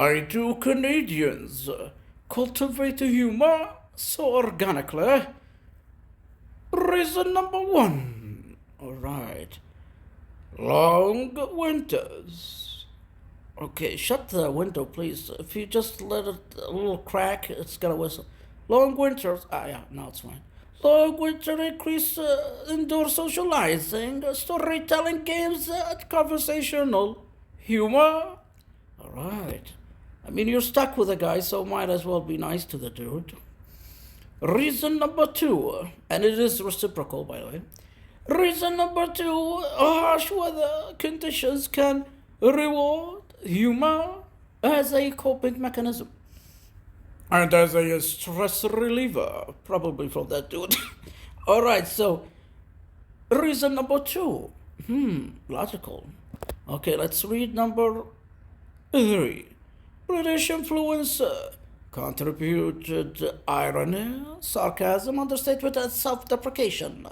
I do Canadians cultivate humour so organically. Reason number one. Alright. Long winters. Okay, shut the window, please. If you just let it a little crack, it's gonna whistle. Long winters. Yeah, now it's fine. Long winter increase indoor socializing, storytelling games, conversational humor. Alright. I mean, you're stuck with a guy, so might as well be nice to the dude. Reason number two, and it is reciprocal, by the way. Reason number two, harsh weather conditions can reward humor as a coping mechanism. And as a stress reliever, probably from that dude. Alright, so reason number two. Logical. Okay, let's read number three. British influence contributed irony, sarcasm, understatement, and self-deprecation.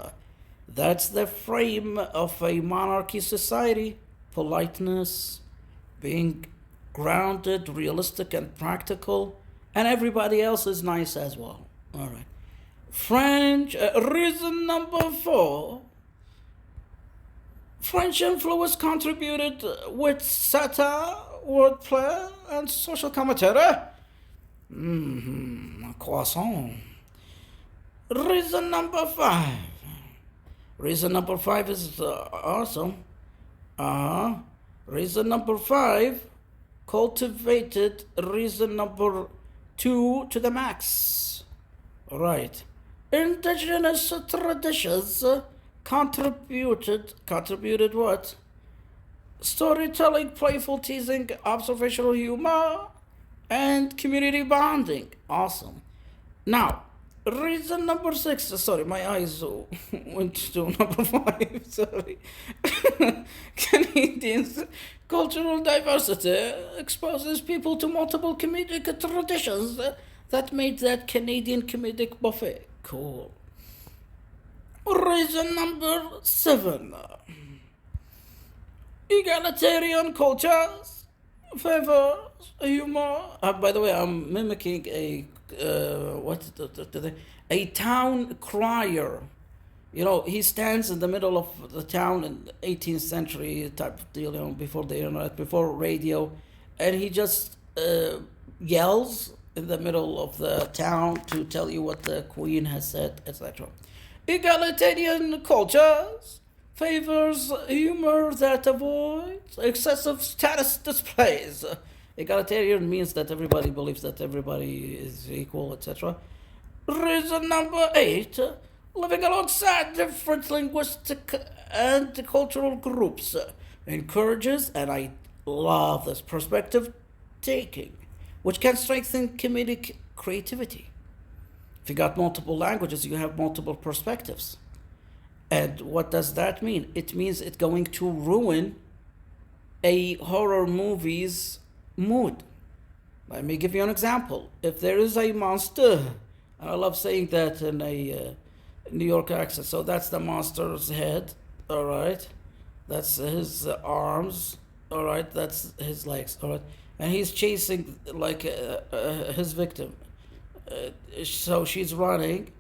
That's the frame of a monarchy society. Politeness, being grounded, realistic, and practical, and everybody else is nice as well. All right. French, reason number four. French influence contributed with satire, wordplay, and social commentary. Croissant. Reason number five. Reason number five is awesome. Reason number five, cultivated reason number two to the max. Right. Indigenous traditions contributed what? Storytelling, playful teasing, observational humor, and community bonding. Awesome. Now, reason number six. Sorry, my eyes went to number five. Sorry. Canadians' cultural diversity exposes people to multiple comedic traditions that made that Canadian comedic buffet. Cool. Reason number seven. Egalitarian cultures favor humor. By the way, I'm mimicking a a town crier. You know, he stands in the middle of the town in 18th century type of deal, you know, before the internet, before radio, and he just yells in the middle of the town to tell you what the queen has said, etc. Egalitarian cultures favors humor that avoids excessive status displays. Egalitarian means that everybody believes that everybody is equal, etc. Reason number eight, living alongside different linguistic and cultural groups encourages, and I love this, perspective taking, which can strengthen comedic creativity. If you got multiple languages, you have multiple perspectives. And what does that mean? It means it's going to ruin a horror movie's mood. Let me give you an example. If there is a monster, I love saying that in a New York accent. So that's the monster's head, all right? That's his arms, all right? That's his legs, all right? And he's chasing like his victim. So she's running.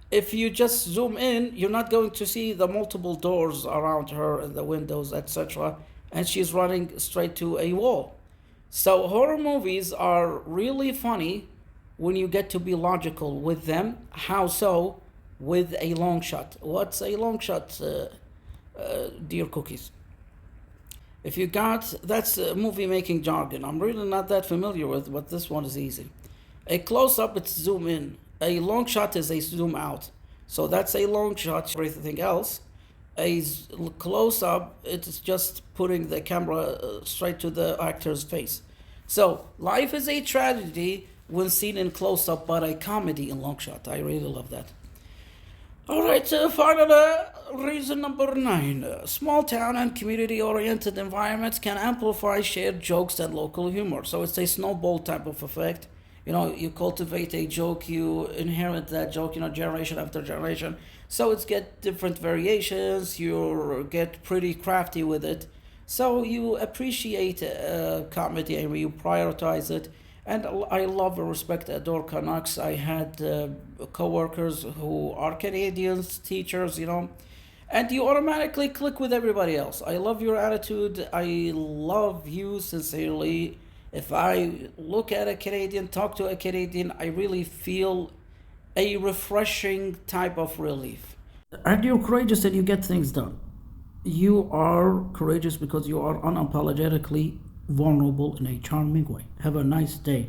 If you just zoom in, you're not going to see the multiple doors around her and the windows, etc. And she's running straight to a wall. So horror movies are really funny when you get to be logical with them. How so? With a long shot. What's a long shot, dear cookies? If you got, that's movie making jargon. I'm really not that familiar with, but this one is easy. A close up, it's zoom in. A long shot is a zoom out. So that's a long shot for everything else. A close up, it's just putting the camera straight to the actor's face. So life is a tragedy when seen in close up, but a comedy in long shot. I really love that. All right, finally, reason number nine. Small town and community oriented environments can amplify shared jokes and local humor. So it's a snowball type of effect. You know, you cultivate a joke, you inherit that joke, you know, generation after generation. So it's get different variations, you get pretty crafty with it. So you appreciate comedy and you prioritize it. And I love and respect, adore Canucks. I had coworkers who are Canadians, teachers, and you automatically click with everybody else. I love your attitude. I love you sincerely. If I look at a Canadian, talk to a Canadian, I really feel a refreshing type of relief. And you're courageous and you get things done. You are courageous because you are unapologetically vulnerable in a charming way. Have a nice day.